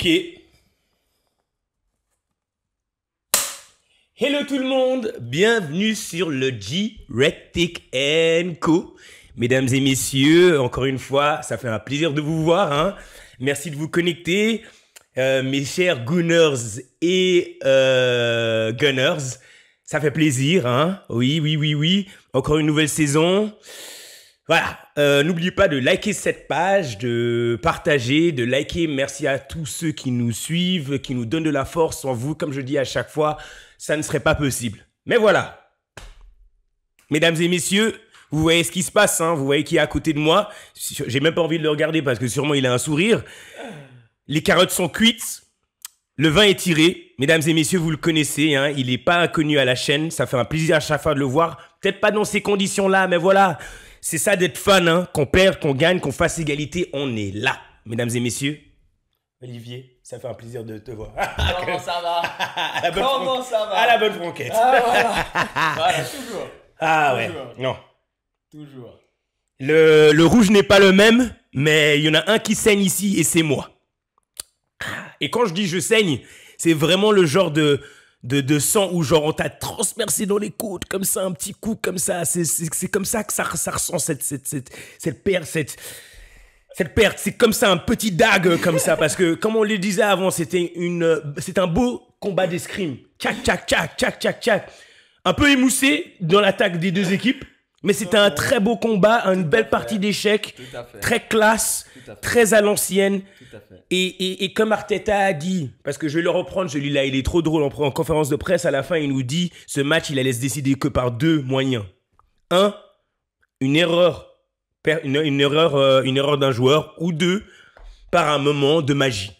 Ok. Hello tout le monde, bienvenue sur le G-Rectic & Co. Mesdames et messieurs, encore une fois, ça fait un plaisir de vous voir. Hein. Merci de vous connecter, mes chers Gooners et Gunners. Ça fait plaisir, hein. Oui. Encore une nouvelle saison. Voilà, n'oubliez pas de liker cette page, de partager, de liker. Merci à tous ceux qui nous suivent, qui nous donnent de la force. Sans vous, comme je dis à chaque fois, ça ne serait pas possible. Mais voilà, mesdames et messieurs, vous voyez ce qui se passe, hein. Vous voyez qui est à côté de moi. J'ai même pas envie de le regarder parce que sûrement il a un sourire. Les carottes sont cuites. Le vin est tiré. Mesdames et messieurs, vous le connaissez, hein. Il n'est pas inconnu à la chaîne. Ça fait un plaisir à chaque fois de le voir. Peut-être pas dans ces conditions-là, mais voilà. C'est ça d'être fan, hein. Qu'on perde, qu'on gagne, qu'on fasse égalité, on est là. Mesdames et messieurs, Olivier, ça fait un plaisir de te voir. Comment ça va? Comment ça va? À la bonne franquette. Ah, voilà, toujours. Ah toujours. Ouais, non. Toujours. Le rouge n'est pas le même, mais il y en a un qui saigne ici et c'est moi. Et quand je dis je saigne, c'est vraiment le genre de sang où genre on t'a transpercé dans les côtes, comme ça, un petit coup comme ça. C'est comme ça que ça ressent cette perte. C'est comme ça, un petit dague comme ça. Parce que, comme on le disait avant, c'est un beau combat d'escrime. Tchac. Un peu émoussé dans l'attaque des deux équipes. Mais c'était un très beau combat, une belle partie d'échecs. Très classe, très à l'ancienne. Et comme Arteta a dit, parce que je vais le reprendre, celui-là, il est trop drôle en conférence de presse, à la fin, il nous dit, ce match, il allait se décider que par deux moyens. Un, une erreur d'un joueur, ou deux, par un moment de magie.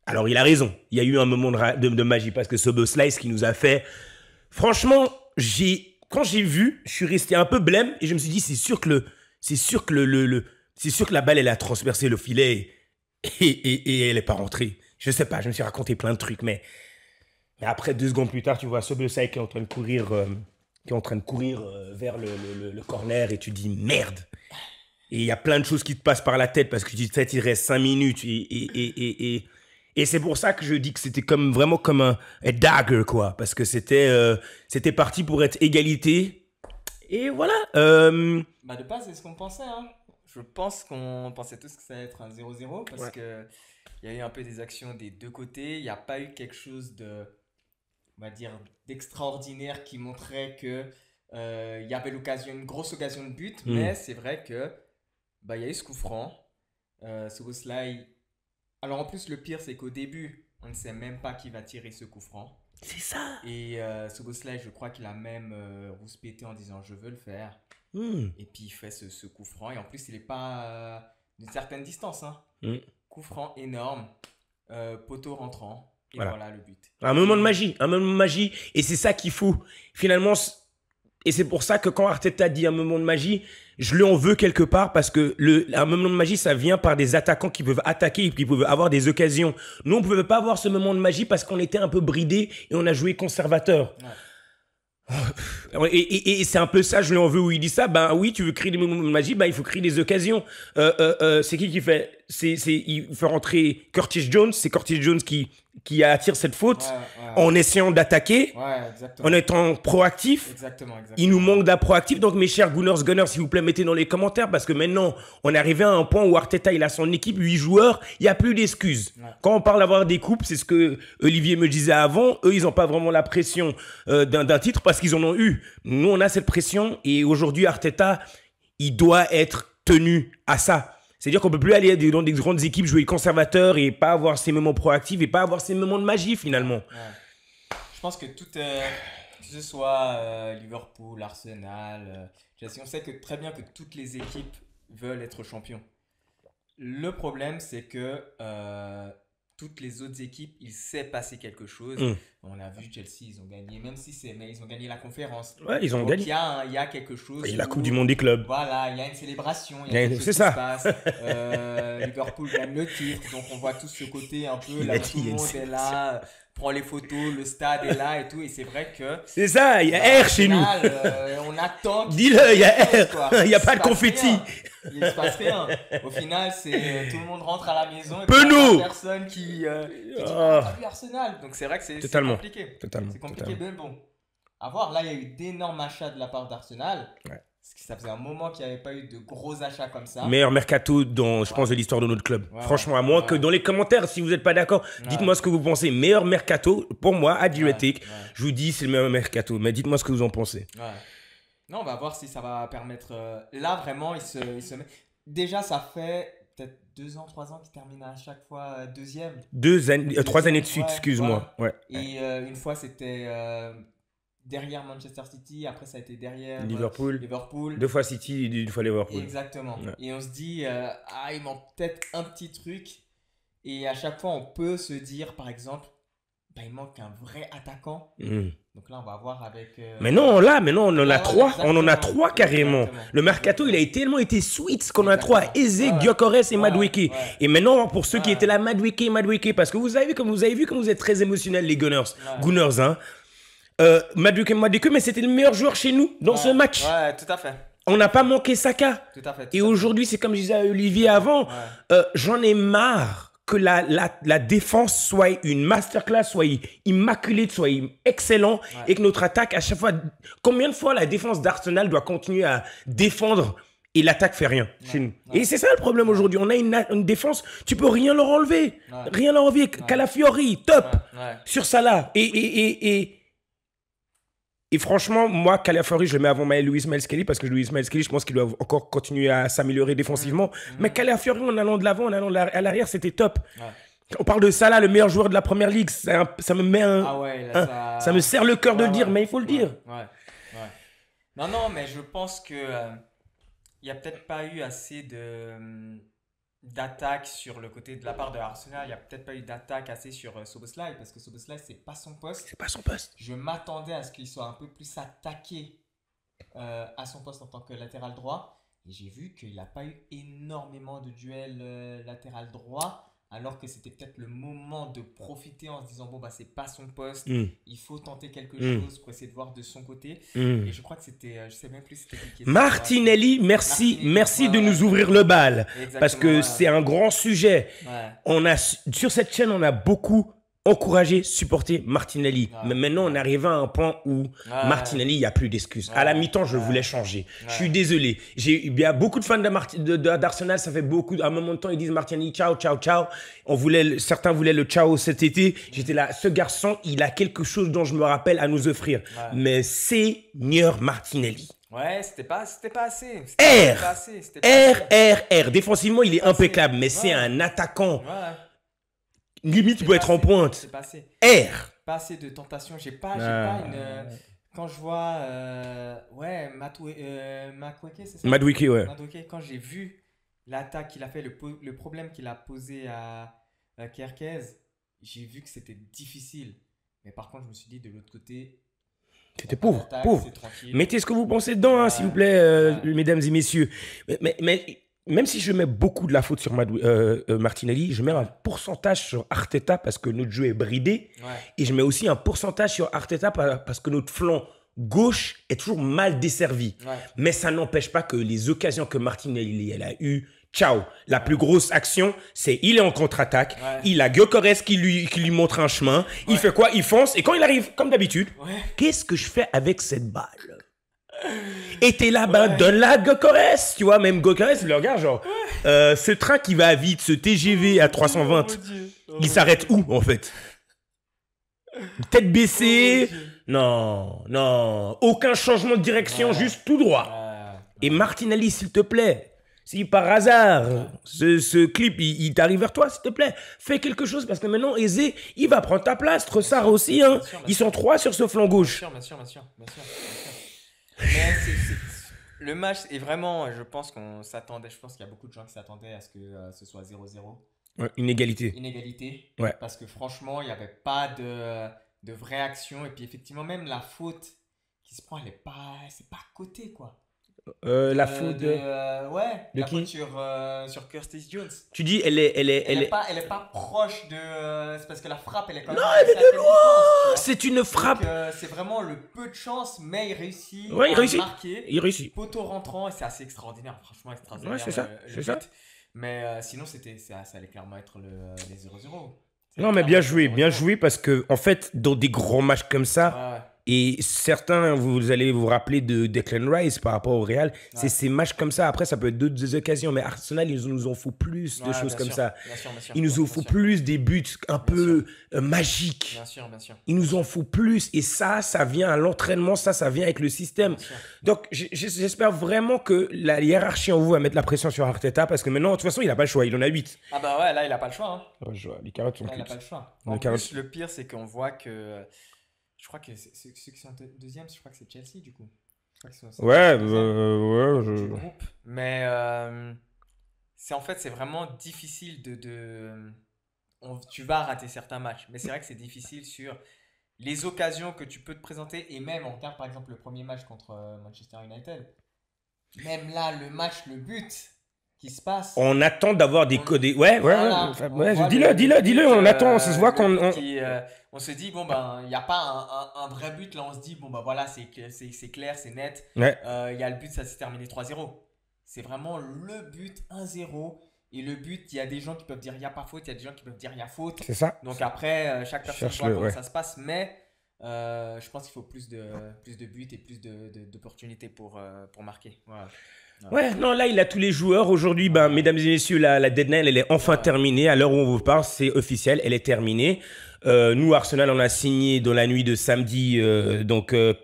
Alors, il a raison, il y a eu un moment de magie, parce que Szoboszlai, ce qu'il nous a fait, franchement, quand j'ai vu, je suis resté un peu blême, et je me suis dit, c'est sûr que la balle, elle a transpercé le filet, et elle n'est pas rentrée. Je sais pas, je me suis raconté plein de trucs, mais après 2 secondes plus tard, tu vois Szoboszlai qui est en train de courir, vers le corner et tu dis merde. Et il y a plein de choses qui te passent par la tête parce que tu dis peut-être il reste 5 minutes et c'est pour ça que je dis que c'était vraiment comme un dagger quoi, parce que c'était parti pour être égalité et voilà. Bah de base c'est ce qu'on pensait hein. Je pense qu'on pensait tous que ça allait être un 0-0 parce que il y a eu un peu des actions des deux côtés. Il n'y a pas eu quelque chose de, on va dire, d'extraordinaire qui montrait que il y avait une grosse occasion de but. Mais c'est vrai que il y a eu ce coup franc. Szoboszlai. Alors en plus le pire c'est qu'au début on ne sait même pas qui va tirer ce coup franc. C'est ça. Et Szoboszlai je crois qu'il a même rouspété en disant je veux le faire. Et puis il fait ce coup franc et en plus il n'est pas d'une certaine distance hein. Coup franc énorme, poteau rentrant et voilà le but. Un moment de magie et c'est ça qu'il faut finalement. Et c'est pour ça que quand Arteta dit un moment de magie, je lui en veux quelque part parce que un moment de magie, ça vient par des attaquants qui peuvent attaquer et qui peuvent avoir des occasions. Nous, on ne pouvait pas avoir ce moment de magie parce qu'on était un peu bridé et on a joué conservateur. Ouais. Et c'est un peu ça, je lui en veux où il dit ça. Ben oui, tu veux créer des moments de magie, ben il faut créer des occasions. C'est qui fait il fait rentrer Curtis Jones. C'est Curtis Jones qui attire cette faute en essayant d'attaquer, en étant proactif. Exactement. Il nous manque d'un proactif. Donc mes chers Gunners, s'il vous plaît, mettez dans les commentaires parce que maintenant, on est arrivé à un point où Arteta, il a son équipe, 8 joueurs, il n'y a plus d'excuses. Quand on parle d'avoir des coupes, c'est ce que Olivier me disait avant, eux, ils n'ont pas vraiment la pression d'un titre parce qu'ils en ont eu. Nous, on a cette pression et aujourd'hui, Arteta, il doit être tenu à ça. C'est-à-dire qu'on ne peut plus aller dans des grandes équipes jouer conservateur et pas avoir ces moments proactifs et pas avoir ces moments de magie finalement. Je pense que que ce soit Liverpool, Arsenal, Chelsea, on sait très bien que toutes les équipes veulent être champions. Le problème, c'est que toutes les autres équipes, il s'est passé quelque chose. On a vu Chelsea, ils ont gagné, mais ils ont gagné la conférence. Ouais, ils ont gagné. Il y a quelque chose. Et la Coupe du Monde des clubs. Voilà, il y a une célébration, il y a quelque chose qui se passe. Liverpool gagne le titre, donc on voit tout ce côté un peu, là, tout le monde est là, prend les photos, le stade est là et tout. Et c'est vrai que. C'est ça, il y a R chez nous. On attend. Dis-le, il y a R. Il n'y a pas de confetti. Il ne se passe rien. Au final, c'est tout le monde rentre à la maison et Penaud. personne qui dit t'as vu Arsenal. Donc c'est vrai que c'est compliqué. Totalement. C'est compliqué, mais bon. À voir, là, il y a eu d'énormes achats de la part d'Arsenal. Ouais. Parce que ça faisait un moment qu'il n'y avait pas eu de gros achats comme ça. Meilleur mercato dans, je pense, de l'histoire de notre club. Ouais, franchement, à moins que dans les commentaires, si vous n'êtes pas d'accord, dites-moi ce que vous pensez. Meilleur mercato, pour moi, à Diuretic, je vous dis, c'est le meilleur mercato. Mais dites-moi ce que vous en pensez. Ouais. Non, on va voir si ça va permettre. Là, vraiment, il se met. Déjà, ça fait peut-être 2 ans, 3 ans qu'il termine à chaque fois deuxième. 3 années de suite, excuse-moi. Ouais. Et une fois, c'était derrière Manchester City. Après, ça a été derrière Liverpool. 2 fois City, 1 fois Liverpool. Exactement. Ouais. Et on se dit, il manque peut-être un petit truc. Et à chaque fois, on peut se dire, par exemple, il manque un vrai attaquant. Donc là, on va voir avec. Mais non, on en a 3. On en a 3 carrément. Exactement. Le mercato, il a tellement été sweet qu'on a 3. Eze, Gyökeres et Madueke. Et maintenant, pour ceux qui étaient là, Madueke, parce que vous avez vu comme vous êtes très émotionnels, les Gunners. Gunners, hein. Madueke, mais c'était le meilleur joueur chez nous dans ce match. Ouais, tout à fait. On n'a pas manqué Saka. Tout à fait. Et aujourd'hui, c'est comme je disais à Olivier avant, j'en ai marre que la défense soit une masterclass, soit immaculée, soit excellent, et que notre attaque, à chaque fois, combien de fois la défense d'Arsenal doit continuer à défendre et l'attaque fait rien chez nous. Et c'est ça le problème aujourd'hui. On a une défense, tu peux rien leur enlever. Rien leur enlever. Calafiori, top. Sur Salah. Et franchement, moi, Calafiori, je le mets avant Luis Skelly parce que Luis Skelly, je pense qu'il doit encore continuer à s'améliorer défensivement. Mais Calafiori, en allant de l'avant, en allant à l'arrière, c'était top. On parle de Salah, le meilleur joueur de la première ligue. Ça me met ça me serre le cœur de le dire, mais il faut le dire. Non, mais je pense que il n'y a peut-être pas eu assez d'attaque sur le côté de la part de Arsenal. Il n'y a peut-être pas eu d'attaque assez sur Szoboszlai parce que Szoboszlai, c'est pas son poste. C'est pas son poste. Je m'attendais à ce qu'il soit un peu plus attaqué à son poste en tant que latéral droit. Et j'ai vu qu'il n'a pas eu énormément de duels latéral droit. Alors que c'était peut-être le moment de profiter en se disant bon c'est pas son poste, il faut tenter quelque chose pour essayer de voir de son côté. Et je crois que c'était, je sais même plus c'était qui. Martinelli, merci de nous ouvrir le bal. Exactement, parce que c'est un grand sujet. Sur cette chaîne, on a beaucoup encourager, supporter Martinelli. Mais maintenant, on arrive à un point où Martinelli, il n'y a plus d'excuses. À la mi-temps, je voulais changer. Je suis désolé. Il y a beaucoup de fans d'Arsenal, ça fait beaucoup. À un moment de temps, ils disent Martinelli, ciao, ciao, ciao. Certains voulaient le ciao cet été. J'étais là, ce garçon, il a quelque chose dont je me rappelle à nous offrir. Mais Seigneur Martinelli. Ouais, c'était pas assez. R. Défensivement, il est impeccable, mais c'est un attaquant. Limite, il peut être en pointe. C'est pas assez. Pas assez de tentation. J'ai pas une. Quand je vois. Madueke, c'est ça? Madueke, ouais. Madueke, quand j'ai vu l'attaque qu'il a fait, le problème qu'il a posé à Kerkez, j'ai vu que c'était difficile. Mais par contre, je me suis dit de l'autre côté. C'était pauvre. Mettez ce que vous pensez dedans, s'il vous plaît, mesdames et messieurs. Mais même si je mets beaucoup de la faute sur Martinelli, je mets un pourcentage sur Arteta parce que notre jeu est bridé. Et je mets aussi un pourcentage sur Arteta parce que notre flanc gauche est toujours mal desservi. Mais ça n'empêche pas que les occasions que Martinelli a eues, ciao. La plus grosse action, c'est il est en contre-attaque. Il a Gyökeres qui lui montre un chemin. Il fait quoi? Il fonce. Et quand il arrive, comme d'habitude, qu'est-ce que je fais avec cette balle? Et t'es là, donne-la à Gyökeres. Tu vois, même Gyökeres, il le regarde genre, ce train qui va vite, ce TGV à 320, il s'arrête où, en fait? Tête baissée. Non. Aucun changement de direction, juste tout droit. Et Martinelli, s'il te plaît, si par hasard, ce clip, il t'arrive vers toi, s'il te plaît, fais quelque chose, parce que maintenant, Eze, il va prendre ta place. Trossard aussi, hein. Ils sont 3 sur ce flanc gauche. Bien sûr. Mais le match est vraiment, je pense qu'il y a beaucoup de gens qui s'attendaient à ce que ce soit 0-0. Une égalité. Parce que franchement, il n'y avait pas de vraie action. Et puis effectivement, même la faute qui se prend, c'est pas côté, quoi. La faute de... Ouais, De la faute qui? sur Curtis Jones. Tu dis, elle est... Elle est pas proche de. C'est parce que la frappe, elle est quand Non, même à elle une est de certaine distance, tu loin. vois. C'est une Donc, frappe. c'est vraiment le peu de chance, mais il réussit Ouais, il à réussit. marquer. Il réussit. Poteau rentrant, et c'est assez extraordinaire, franchement Ouais, extraordinaire c'est ça. le C'est ça. but. Mais sinon, ça allait clairement être les 0-0. Ça Non, allait mais clairement être le bien 0-0. joué parce que, en fait, dans des grands matchs comme ça, Ouais, et certains, vous allez vous rappeler de Declan Rice par rapport au Real, c'est ouais. ces matchs comme ça. Après, ça peut être d'autres occasions, mais Arsenal, ils nous en faut plus de Ouais, choses bien comme sûr. ça. Bien sûr, bien sûr. Il nous en Bien faut sûr. plus des buts un Bien peu magiques. Bien sûr, bien sûr. Il nous en faut plus. Et ça vient à l'entraînement, ça vient avec le système. Bien sûr. Donc, j'espère vraiment que la hiérarchie en vous va mettre la pression sur Arteta parce que maintenant, de toute façon, il n'a pas le choix. Il en a 8. Ah bah ouais, là, il a pas le choix, hein. Ouais, je vois, les carottes sont Là, il a cuites. pas le choix. Les En carottes. plus, le pire, c'est qu'on voit que. Je crois que ceux qui sont deuxième, je crois que c'est Chelsea, du coup. Je crois qu'ils sont Ouais, du ouais, groupe. Mais en fait, c'est vraiment difficile tu vas rater certains matchs. Mais c'est vrai que c'est difficile sur les occasions que tu peux te présenter. Et même, on regarde par exemple le premier match contre Manchester United. Même là, le but qui se passe. On attend d'avoir des On- codes. Ouais, Voilà, ouais, on ouais. voit Dis-le. On attend. Ça se voit le qu'on. but on se dit, bon, ben, il n'y a pas un vrai but. Là, on se dit, bon, ben voilà, c'est clair, c'est net. Ouais. Il y a le but, ça s'est terminé 3-0. C'est vraiment le but 1-0. Et le but, il y a des gens qui peuvent dire il n'y a pas faute, il y a des gens qui peuvent dire il y a faute. C'est ça. Donc après, chaque personne Cherche-le, voit comment ouais. ça se passe. Mais je pense qu'il faut plus de buts et plus d'opportunités pour marquer. Voilà. Ouais, non, là, il a tous les joueurs. Aujourd'hui, ben, mesdames et messieurs, la deadline, elle est enfin Ouais. terminée. À l'heure où on vous parle, c'est officiel, elle est terminée. Nous, Arsenal, on a signé dans la nuit de samedi,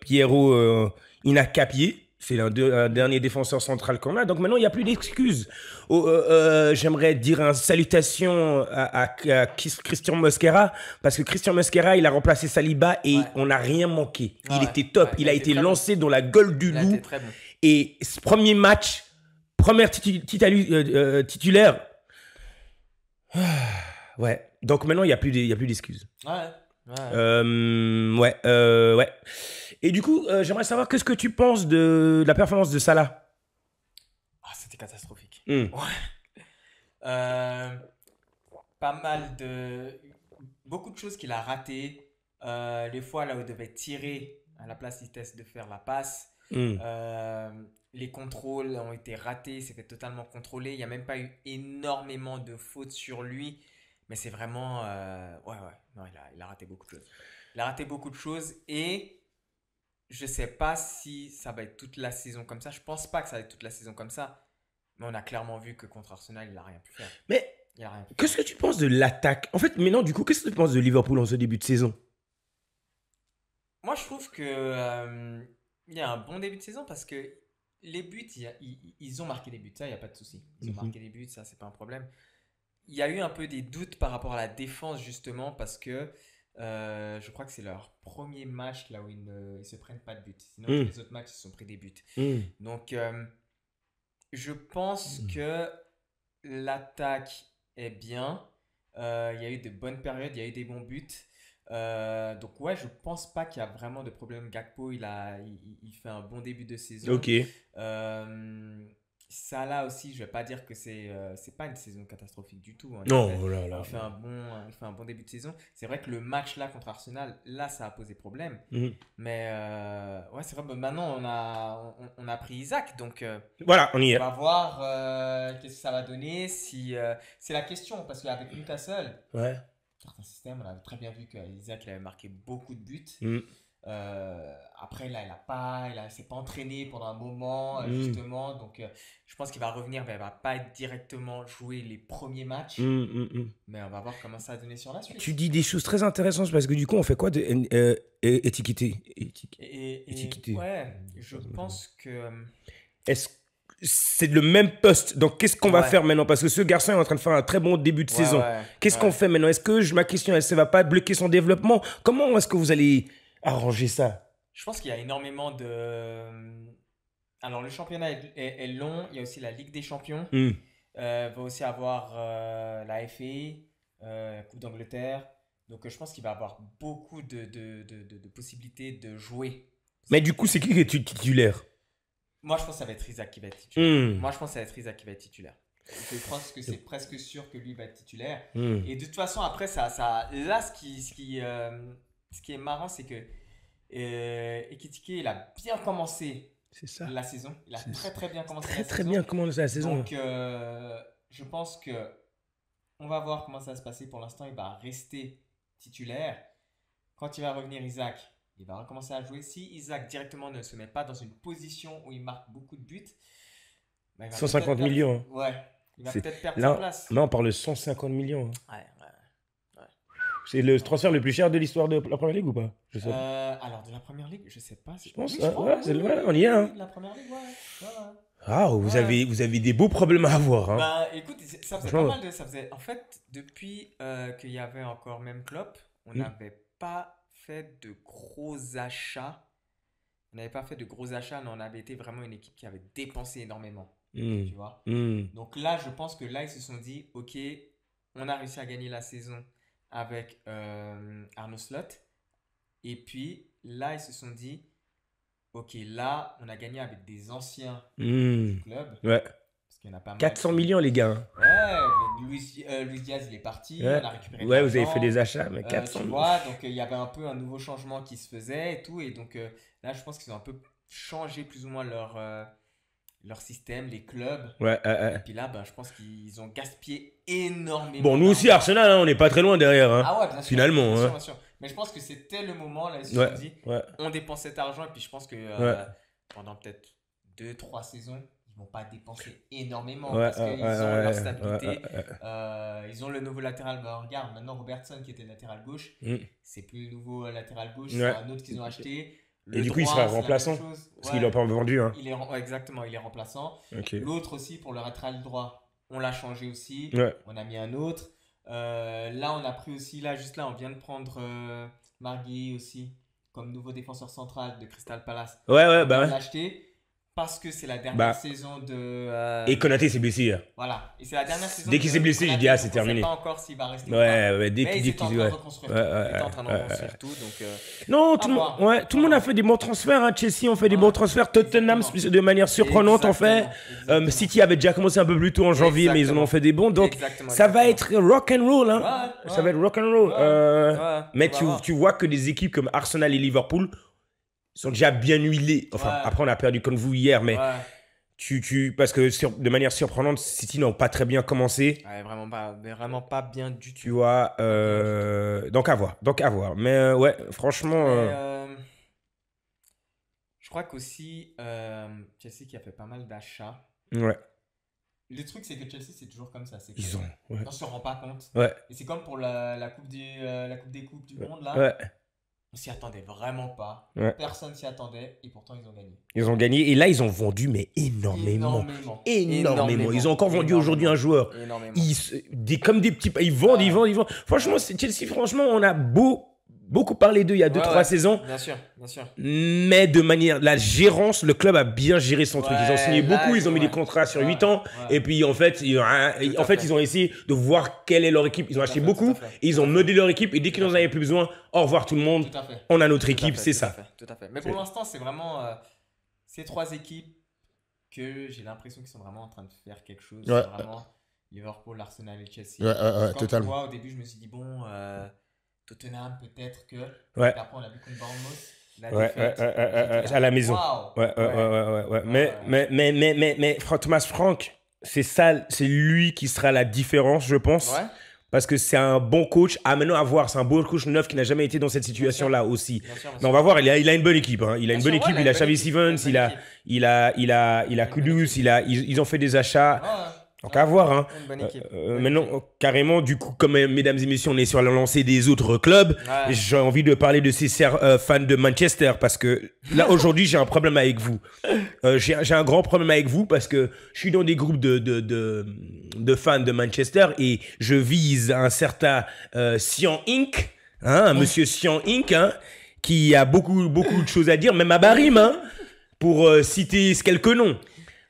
Piero Incapié. C'est un dernier défenseur central qu'on a. Donc maintenant, il n'y a plus d'excuses. J'aimerais dire une salutation à Christian Mosquera, parce que Christian Mosquera, il a remplacé Saliba et Ouais. on n'a rien manqué. Ouais, Il ouais. était top. Ouais, il a été très lancé dans la gueule du Il a loup. été très bon. Et ce premier match, première titulaire. Ouais. Donc maintenant, il n'y a plus d'excuses. Ouais. Ouais. Et du coup, j'aimerais savoir qu'est-ce que tu penses de la performance de Salah. Ah, c'était catastrophique. Hmm. Ouais. Pas mal de. Beaucoup de choses qu'il a ratées. Les fois là où il devait tirer, à la place, il teste de faire la passe. Hmm. Les contrôles ont été ratés, c'était totalement contrôlé. Il n'y a même pas eu énormément de fautes sur lui. Mais c'est vraiment. Ouais. Non, il a raté beaucoup de choses. Il a raté beaucoup de choses et je sais pas si ça va être toute la saison comme ça. Je pense pas que ça va être toute la saison comme ça. Mais on a clairement vu que contre Arsenal, il a rien pu faire. Mais Il a rien pu faire. qu'est-ce que tu penses de l'attaque? En fait, maintenant, du coup, qu'est-ce que tu penses de Liverpool en ce début de saison? Moi, je trouve que il y a un bon début de saison parce que les buts, ils ont marqué des buts. Ça, il n'y a pas de souci. Ils ont marqué des buts, ça, c'est pas un problème. Il y a eu un peu des doutes par rapport à la défense, justement, parce que je crois que c'est leur premier match là où ils ne se prennent pas de buts. Sinon, tous les autres matchs, ils se sont pris des buts. Donc, je pense que l'attaque est bien. Il y a eu de bonnes périodes, il y a eu des bons buts. Donc ouais, je pense pas qu'il y a vraiment de problème. Gakpo, il fait un bon début de saison. Ok. Salah aussi, je vais pas dire que c'est pas une saison catastrophique du tout. En Non, effet. voilà. Là. Il fait un bon début de saison. C'est vrai que le match là contre Arsenal, là, ça a posé problème. Mhm. Mais ouais, c'est vrai. Bah, maintenant, on a pris Isaac, donc Voilà, on y on est. va voir qu'est-ce que ça va donner. Si c'est la question, parce qu'avec Newcastle, Ouais. certains systèmes, on avait très bien vu qu'Isaac il avait marqué beaucoup de buts. Mhm. Après, là, il s'est pas entraîné pendant un moment, Mm. justement. Donc, je pense qu'il va revenir, mais il va pas directement jouer les premiers matchs. Mais on va voir comment ça va donner sur la suite. Tu dis des choses très intéressantes parce que du coup, on fait quoi de étiqueter étiqueter. Ouais, je pense que. Est-ce c'est le même poste? Donc, qu'est-ce qu'on va Ouais. faire maintenant? Parce que ce garçon est en train de faire un très bon début de saison. Ouais, Qu'est-ce qu'on fait maintenant? Est-ce que ma question, elle ne va pas bloquer son développement? Comment est-ce que vous allez arranger ça? Je pense qu'il y a énormément de. Alors, le championnat est long. Il y a aussi la Ligue des Champions. Hmm. Va aussi avoir la FA, Coupe d'Angleterre. Donc, je pense qu'il va avoir beaucoup de possibilités de jouer. Mais du coup, c'est qui est titulaire? Moi, je pense que ça va être Isaac qui va être titulaire. Hmm. Moi, je pense que ça va être Isaac qui va être titulaire. Je pense que c'est presque sûr que lui va être titulaire. Hmm. Et de toute façon, après, là, ce qui est marrant, c'est que Ekitike, il a bien commencé C'est ça. la saison. Il a C'est très, très bien commencé Très, la très saison. bien commencé la saison. Donc, je pense que on va voir comment ça va se passer. Pour l'instant, il va rester titulaire. Quand il va revenir, Isaac, il va recommencer à jouer. Si Isaac directement ne se met pas dans une position où il marque beaucoup de buts, bah, il va 150 peut-être perdre- millions. Ouais, il va C'est- peut-être perdre Là, sa place. là, on parle de 150 millions. Ouais, ouais. C'est le transfert le plus cher de l'histoire de la Première Ligue ou pas? Je sais pas. Alors, de la première ligue, je sais pas. Je pense, Oui, ouais, crois, c'est oui, ouais, oui, on y est, hein. oui, de la première ligue, ouais. Ah, vous Ouais. avez des beaux problèmes à avoir. Hein. Bah, écoute, ça faisait Franchement, pas mal de. Ça faisait, en fait, depuis qu'il y avait encore même Klopp, on Mm. n'avait pas fait de gros achats. On n'avait pas fait de gros achats, mais on avait été vraiment une équipe qui avait dépensé énormément. Hmm. Tu vois. Hmm. Donc là, je pense que là, ils se sont dit, ok, on a réussi à gagner la saison avec Arnaud Slot. Et puis là, ils se sont dit, ok, là, on a gagné avec des anciens Hmm. du club. Ouais. Parce qu'il y en a pas mal. 400 millions, les gars. Hein. Ouais, mais Luis Diaz, il est parti. Ouais. On a récupéré de Ouais, vous avez l'argent. fait des achats, mais 400 Tu vois, donc il y avait un peu un nouveau changement qui se faisait et tout. Et donc là, je pense qu'ils ont un peu changé plus ou moins leur système, les clubs. Ouais, Et puis là, ben, je pense qu'ils ont gaspillé énormément. Bon, nous aussi, d'argent. Arsenal, hein, on n'est pas très loin derrière. Hein. Ah ouais, bien sûr. Finalement, Bien sûr, hein. bien sûr. Mais je pense que c'était le moment, là, ils se Ouais, sont dit, ouais. on dépense cet argent. Et puis je pense que Ouais. pendant peut-être 2-3 saisons, ils vont pas dépenser énormément Ouais, parce qu'ils ont leur stabilité. ouais. Ils ont le nouveau latéral. Ben, regarde, maintenant Robertson qui était latéral gauche, Hmm. c'est plus le nouveau latéral gauche, Ouais. c'est un autre qu'ils ont acheté. Et Le du coup, il droit, sera c'est la même remplaçant, chose. Parce Ouais. qu'ils l'ont pas vendu. Hein. Ouais, exactement, il est remplaçant. Ok. L'autre aussi, pour le latéral droit, on l'a changé aussi. Ouais. On a mis un autre. Là, on a pris aussi, là, juste là, on vient de prendre Marguerite aussi, comme nouveau défenseur central de Crystal Palace. Ouais, On bah vient de ouais. l'acheter parce que c'est la dernière Bah. saison de. Et Konaté s'est blessé hier. Voilà. Et c'est la dernière saison Dès qu'il de s'est blessé, j'ai dit, ah, c'est Konaté, donc terminé. On ne sait pas encore s'il va rester ou pas. Ouais, dès Mais qu'il ils dit étaient en qu'il. train Ouais. de reconstruire Ouais, tout. ouais, Ils étaient en train de ouais, reconstruire tout. Donc, Non, à tout le voir. monde, ouais, tout le monde a fait des bons transferts. Hein. Chelsea ont fait des Ouais. bons transferts. Tottenham, Exactement. de manière surprenante, en fait. Exactement. City avait déjà commencé un peu plus tôt en janvier, mais ils en ont fait des bons. Donc, Exactement, ça va exactement. être rock and roll. Hein. Ouais, Ça ouais. va être rock and roll. Ouais, Mais on va voir. tu vois que des équipes comme Arsenal et Liverpool sont déjà bien huilées. Enfin, Ouais. après, on a perdu contre vous hier, mais Ouais. parce que de manière surprenante, City n'ont pas très bien commencé. Ouais, vraiment pas bien du Tu tout. vois, donc à voir. Mais ouais, franchement, Mais, je crois qu'aussi, Chelsea qui a fait pas mal d'achats. ouais, Le truc, c'est que Chelsea, c'est toujours comme ça. C'est ils que ont. Ouais. on se rend pas compte. Ouais. Et c'est comme pour la coupe des Coupes du Monde, là. Ouais. On s'y attendait vraiment pas. Ouais. Personne s'y attendait. Et pourtant, ils ont gagné. Ils ont gagné et là ils ont vendu mais énormément. Ils ont encore vendu aujourd'hui un joueur. Énormément. Comme des petits ils vendent, Ouais. ils vendent. Franchement, c'est Chelsea, franchement, on a beaucoup parlé d'eux il y a 2-3 Ouais. saisons, Bien sûr, bien sûr. mais de manière la gérance, le club a bien géré son truc. Ils ont Ouais, signé là, beaucoup, ils ont mis ouais. des contrats sur Ouais, 8 ans ouais. et puis en fait, ils ont essayé de voir quelle est leur équipe. Ils ont acheté beaucoup tout à fait. et ils ont meudé leur équipe et dès qu'ils n'en avaient plus besoin, au revoir tout le monde. Tout à fait. On a notre Tout à équipe, fait, c'est tout à ça. fait, tout à fait. Mais pour l'instant, c'est vraiment ces trois équipes que j'ai l'impression qu'ils sont vraiment en train de faire quelque chose. Ouais. C'est vraiment Liverpool, Arsenal et Chelsea. Ouais, Comme totalement. Moi, au début, je me suis dit, bon, Tottenham, peut-être que. Ouais. Et après, on a vu contre Bournemouth. La Ouais, défaite. à la maison. Waouh. Ouais. Mais Thomas Frank, c'est ça, c'est lui qui sera la différence, je pense. Ouais. Parce que c'est un bon coach. Ah, maintenant à voir, c'est un bon coach neuf qui n'a jamais été dans cette situation-là aussi. Bien sûr, bien Mais sûr. on va voir, il a une bonne équipe. Hein. Il a Bien une sûr, bonne ouais, équipe, il a Xavi Stevens, il a Kudus, ils ont fait des achats. Ouais. Donc à voir. Hein. Une bonne équipe. Maintenant, carrément, du coup, comme mesdames et messieurs, on est sur la lancée des autres clubs. Ouais. J'ai envie de parler de ces fans de Manchester parce que là, aujourd'hui, j'ai un problème avec vous. J'ai un grand problème avec vous parce que je suis dans des groupes de fans de Manchester et je vise un certain Sian Inc., hein, un monsieur Sian Inc., hein, qui a beaucoup de choses à dire, même à Barim, hein, pour citer quelques noms.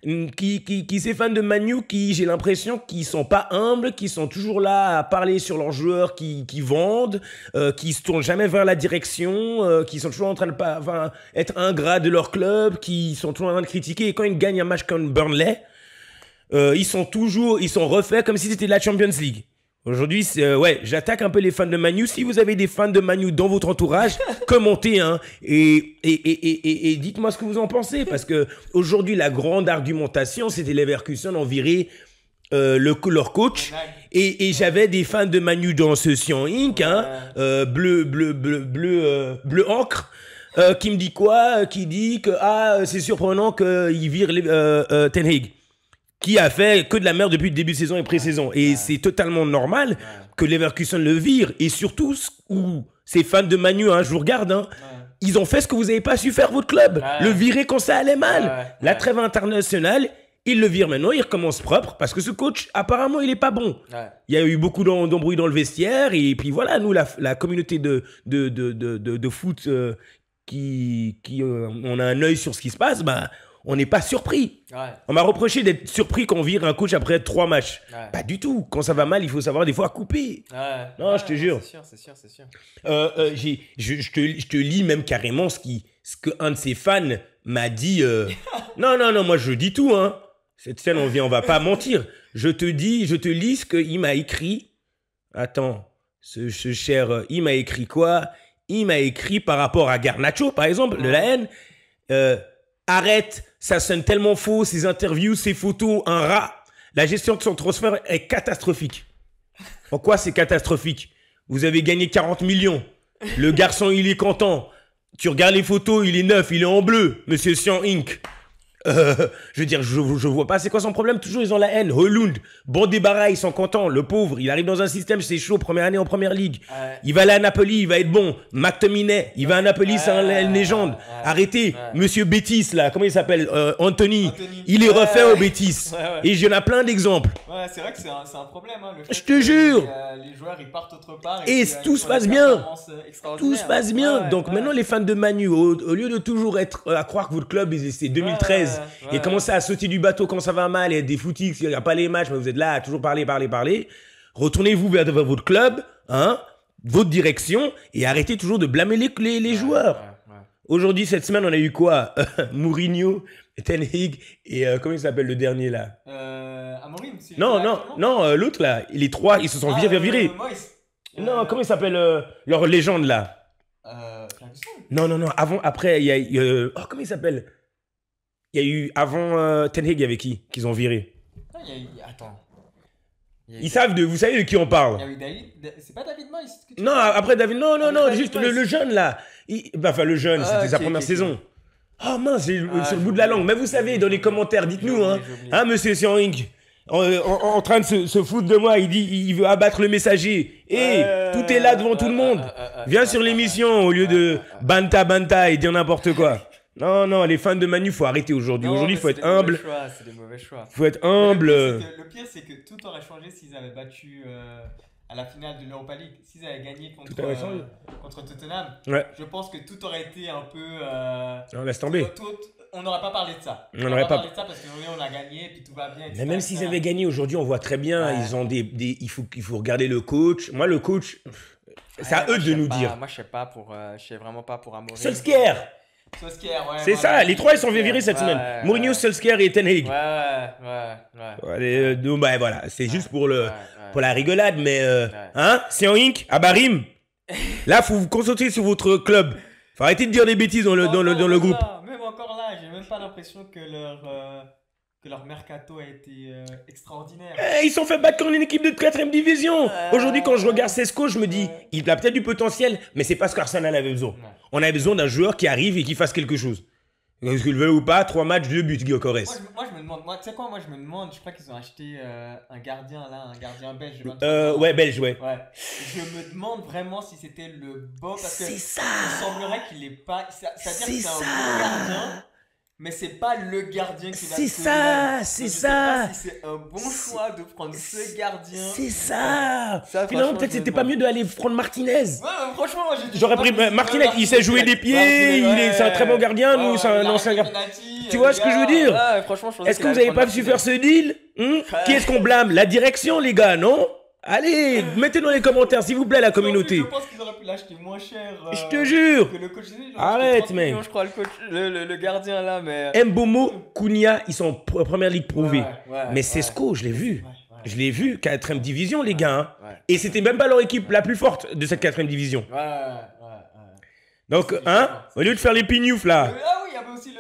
Ces fans de Manu qui, j'ai l'impression, qui sont pas humbles, qui sont toujours là à parler sur leurs joueurs qui vendent, qui se tournent jamais vers la direction, qui sont toujours en train de être ingrats de leur club, qui sont toujours en train de critiquer. Et quand ils gagnent un match comme Burnley, ils sont refaits comme si c'était la Champions League. Aujourd'hui, ouais, j'attaque un peu les fans de Manu. Si vous avez des fans de Manu dans votre entourage, commentez, hein, et dites-moi ce que vous en pensez, parce que aujourd'hui, la grande argumentation, c'était Leverkusen en virer leur coach, et j'avais des fans de Manu dans ce Sion Inc, hein, bleu encre, qui me dit quoi, qui dit que c'est surprenant qu'il vire Ten Hag, qui a fait que de la merde depuis le début de saison et pré-saison. Et c'est totalement normal que Leverkusen le vire. Et surtout, ces fans de Manu, hein, je vous regarde, hein, ils ont fait ce que vous n'avez pas su faire, votre club. Le virer quand ça allait mal. La trêve internationale, ils le virent maintenant, il recommence propre, parce que ce coach, apparemment, il n'est pas bon. Il y a eu beaucoup d'embrouilles dans le vestiaire. Et puis voilà, nous, la communauté de foot, on a un œil sur ce qui se passe, bah, on n'est pas surpris. On m'a reproché d'être surpris qu'on vire un coach après 3 matchs. Pas du tout. Quand ça va mal, il faut savoir des fois couper. Non, je te jure. C'est sûr. Je te lis même carrément ce que un de ses fans m'a dit. Non, moi je dis tout. Hein. Cette scène, on va pas mentir. Je te lis ce qu'il m'a écrit. Attends, ce cher, il m'a écrit quoi? Il m'a écrit par rapport à Garnacho, par exemple, de la haine. Arrête, ça sonne tellement faux, ces interviews, ces photos, un rat. La gestion de son transfert est catastrophique. Pourquoi c'est catastrophique? Vous avez gagné 40 millions. Le garçon, il est content. Tu regardes les photos, il est neuf, il est en bleu, Monsieur Sion Inc. Je veux dire, je vois pas c'est quoi son problème. Toujours ils ont la haine. Højlund, bon débarras, ils sont contents. Le pauvre, il arrive dans un système, c'est chaud, première année en première ligue. Il va aller à Napoli, il va être bon. McTominay, il va à Napoli, c'est une légende. Arrêtez, Monsieur Betis là, comment il s'appelle, Anthony, il est refait au Betis. Et j'en ai plein d'exemples. Ouais, c'est vrai que c'est un problème. Hein, le fait je te jure. Les joueurs ils partent autre part. Et tout se passe bien. Tout se passe bien. Donc maintenant les fans de Manu, au lieu de toujours être à croire que votre club c'est 2013. Et commencer à sauter du bateau quand ça va mal, et être des footix, il n'y a pas les matchs, mais vous êtes là à toujours parler. Retournez-vous vers votre club, hein, votre direction, et arrêtez toujours de blâmer les joueurs. Aujourd'hui, cette semaine, on a eu quoi? Mourinho, Ten Hag, et comment il s'appelle le dernier là? Amorim. Non, l'autre là, les 3, ils se sont virés. Non, comment il s'appelle leur légende là? Non, après, il y a comment il s'appelle? Il y a eu, avant Ten Hag, il y avait qui qu'ils ont viré? Attends. Vous savez de qui on parle? Il y a eu David. C'est pas David Moyes? Non, après David, non, juste le jeune là. Enfin, le jeune, c'était sa première saison. Oh mince, j'ai sur le bout de la langue. Mais vous savez, dans les commentaires, dites-nous, hein, Monsieur Sion Inc. En train de se foutre de moi, il dit il veut abattre le messager. Tout est là devant tout le monde. Viens sur l'émission au lieu de banta et dire n'importe quoi. Non, les fans de Manu, faut arrêter aujourd'hui. Aujourd'hui, il faut être humble. C'est des mauvais choix. Faut être humble. Le pire, c'est que tout aurait changé s'ils avaient battu à la finale de l'Europa League. S'ils avaient gagné contre Tottenham, je pense que tout aurait été un peu... on laisse tomber. On n'aurait pas parlé de ça. On n'aurait pas parlé de ça parce qu'on a gagné et puis tout va bien. Mais même s'ils avaient gagné aujourd'hui, on voit très bien, ils ont il faut regarder le coach. Moi, le coach, c'est à eux de nous dire. Moi, je sais vraiment pas pour Amorim. Solskjaer, c'est ça, les 3 ils sont virés cette semaine. Mourinho, Solskjaer et Ten Hag. Ouais. Voilà, c'est juste pour la rigolade, mais hein, Sion Inc, Abarim. Là, faut vous concentrer sur votre club. Faut arrêter de dire des bêtises dans le groupe. Même encore là, j'ai même pas l'impression que leur mercato a été extraordinaire. Ils sont fait battre contre une équipe de 4ème division. Aujourd'hui, quand je regarde Sesko, je me dis, il a peut-être du potentiel, mais c'est pas ce qu'Arsenal avait besoin. On avait besoin d'un joueur qui arrive et qui fasse quelque chose. Est-ce qu'il veut ou pas, 3 matchs, 2 buts, Gyökeres. Moi, je me demande, tu sais quoi, je me demande, je crois qu'ils ont acheté un gardien belge. Belge, ouais. Je me demande vraiment si c'était le bon, parce que c'est ça. Il semblerait qu'il est pas, c'est-à-dire que c'est un bon gardien. Mais c'est pas le gardien qui va c'est ça. Je sais pas si c'est un bon choix de prendre ce gardien. C'est ça. Finalement, peut-être c'était pas mieux d'aller prendre Martinez. Ouais, franchement, moi j'aurais pris Martinez. Il sait jouer des pieds. C'est un très bon gardien. Nous, c'est un ancien gardien. Tu vois ce que je veux dire? Ouais, franchement, je pensais Est-ce que qu'il vous allait n'avez pas prendre su la faire ce deal? Qui est-ce qu'on blâme? La direction, les gars, non? Allez, mettez dans les commentaires, s'il vous plaît, la finale. communauté. Je pense qu'ils auraient pu l'acheter moins cher. Je te jure. Que le coach. Arrête, 30 mec. millions, je crois, le coach, le gardien là, mais. Mbomo, Kounia, ils sont en première ligue prouvée. Ouais, Mais Sesco, je l'ai vu. Ouais. Je l'ai vu, 4ème division, les gars. Hein. Ouais. Et c'était même pas leur équipe la plus forte de cette 4ème division. Ouais. Donc, hein, au lieu de faire les pignoufs là. Ah oui, il y avait aussi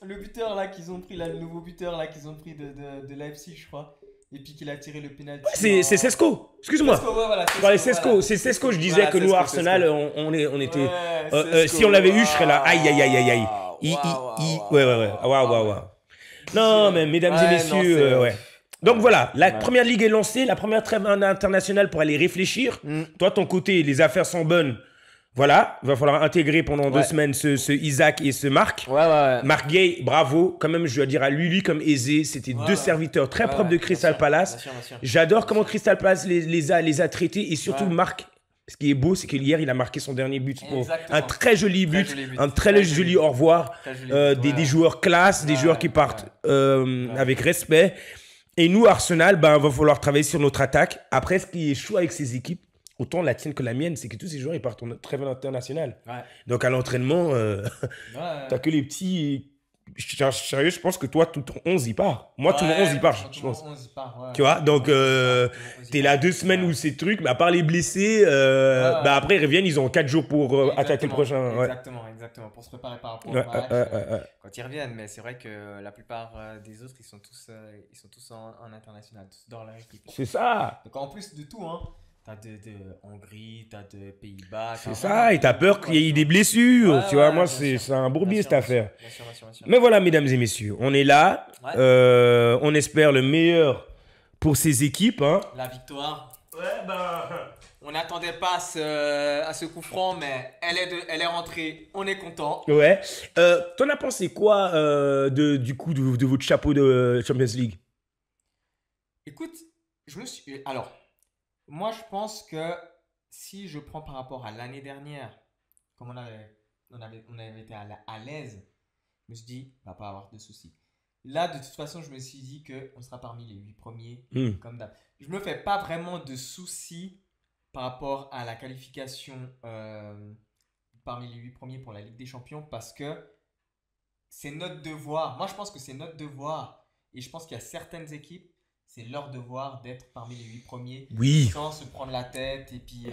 le buteur là qu'ils ont pris, là, le nouveau buteur là qu'ils ont pris de Leipzig, je crois. Et puis qu'il a tiré le penalty. Ouais, c'est Sesco. Excuse-moi. Sesco, ouais, voilà, Je parlais Sesco. voilà. C'est Sesco, je disais Voilà, que nous, Sesco, Arsenal, Sesco. on était. Sesco, Si on l'avait eu, je serais là. Aïe. Waouh. Ouais. Waouh. Non, mais mesdames et messieurs, ouais. Donc voilà, la première ligue est lancée, la première trêve internationale pour aller réfléchir. Toi, ton côté, les affaires sont bonnes. Voilà, il va falloir intégrer pendant 2 semaines ce Isaac et ce Marc. Ouais. Marc Gay, bravo. Quand même, je dois dire à lui comme Aizé, c'était 2 serviteurs très propres de Crystal Palace. Bien sûr. J'adore comment Crystal Palace les a traités. Et surtout, Marc, ce qui est beau, c'est qu'hier, il a marqué son dernier but. Un très joli but, un très joli au revoir. Des joueurs classe, des joueurs qui partent avec respect. Et nous, Arsenal, il va falloir travailler sur notre attaque. Après, ce qui est chaud avec ces équipes, autant la tienne que la mienne, c'est que tous ces joueurs, ils partent en trêve internationale. Donc, à l'entraînement, t'as que les petits... Sérieux, je pense que toi, tout ton 11, il part. Moi, tout mon 11, il part, je pense. Tu vois, donc, t'es là 2 semaines ou ces trucs, mais à part les blessés, après, ils reviennent, ils ont 4 jours pour attaquer le prochain. Exactement, pour se préparer par rapport au match quand ils reviennent. Mais c'est vrai que la plupart des autres, ils sont tous en international, tous dans leur équipe. C'est ça. Donc, en plus de tout, hein. T'as de Hongrie, t'as de Pays-Bas. C'est ça, et t'as peur qu'il y ait des blessures. Tu vois, moi, c'est un bourbier cette affaire. Bien sûr. Mais voilà, mesdames et messieurs, on est là. On espère le meilleur pour ces équipes. Hein. La victoire. On n'attendait pas à ce coup franc, mais elle est rentrée. On est content. Ouais. T'en as pensé quoi du coup de votre chapeau de Champions League? Écoute, alors. Moi, je pense que si je prends par rapport à l'année dernière, comme on avait été à l'aise, je me suis dit, on va pas avoir de soucis. Là, de toute façon, je me suis dit qu'on sera parmi les 8 premiers, comme d'hab. Je me fais pas vraiment de soucis par rapport à la qualification parmi les 8 premiers pour la Ligue des Champions parce que c'est notre devoir. Moi, je pense que c'est notre devoir et je pense qu'il y a certaines équipes, c'est leur devoir d'être parmi les 8 premiers sans se prendre la tête. Et puis,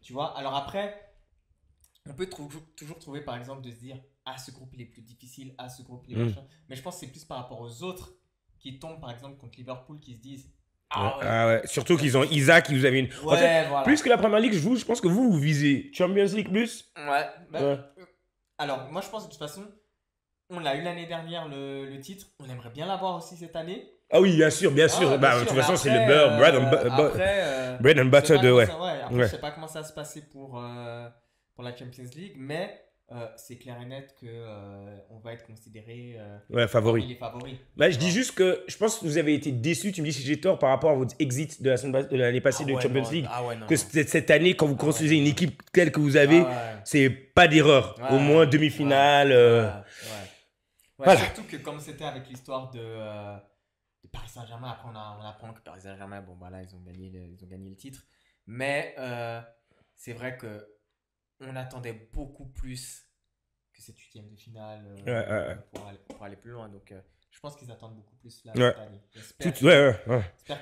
tu vois. Alors après, on peut toujours trouver, par exemple, de se dire ce groupe il est plus difficile, ce groupe il est machin. Mais je pense que c'est plus par rapport aux autres qui tombent, par exemple, contre Liverpool, qui se disent Surtout qu'ils ont Isaac, qui vous avez une. En fait, voilà. Plus que la première ligue, je pense que vous visez Champions League plus. Alors, moi, je pense de toute façon, on l'a eu l'année dernière le titre. On aimerait bien l'avoir aussi cette année. Ah oui, bien sûr. De toute façon, c'est le beurre, bread and butter de Après, je sais pas comment ça va se passer pour la Champions League, mais c'est clair et net que on va être considéré favori. Les favoris. Je dis juste que je pense que vous avez été déçus. Tu me dis si j'ai tort par rapport à votre exit de l'année passée de Champions League. Cette année, quand vous construisez une équipe telle que vous avez, c'est pas d'erreur. Au moins demi-finale. Voilà. Surtout que comme c'était avec l'histoire de Paris Saint-Germain, après on apprend que Paris Saint-Germain, ils ont gagné le titre. Mais c'est vrai que on attendait beaucoup plus que cette 8e de finale pour aller plus loin. Donc je pense qu'ils attendent beaucoup plus cette année. J'espère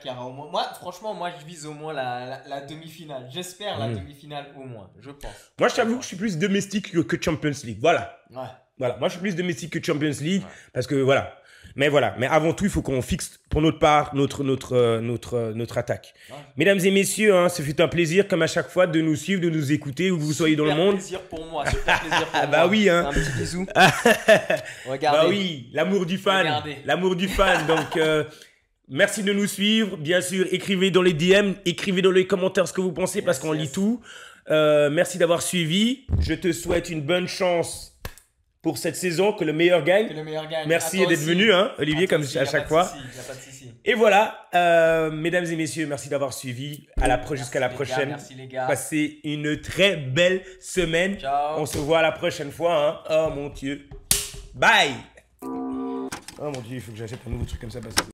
qu'il y aura au moins. Moi, franchement, je vise au moins la demi-finale. J'espère la demi-finale au moins, je pense. Moi, je t'avoue que je suis plus domestique que Champions League. Voilà. Moi, je suis plus domestique que Champions League parce que voilà. Mais avant tout, il faut qu'on fixe pour notre part notre attaque. Mesdames et messieurs, ce fut un plaisir comme à chaque fois de nous suivre, de nous écouter où que vous soyez dans le monde. Super plaisir pour moi. Oui, hein. Un petit bisou. Regardez. Oui, l'amour du fan. L'amour du fan. Donc, merci de nous suivre. Bien sûr, écrivez dans les DM, écrivez dans les commentaires ce que vous pensez parce qu'on lit tout. Merci d'avoir suivi. Je te souhaite une bonne chance pour cette saison, que le meilleur gagne. Merci d'être venu, Olivier, comme à chaque fois. Et voilà, mesdames et messieurs, merci d'avoir suivi. Jusqu'à la prochaine. Merci les gars. Passez une très belle semaine. Ciao. On se voit la prochaine fois. Oh mon Dieu. Bye. Oh mon dieu, il faut que j'achète un nouveau truc comme ça parce que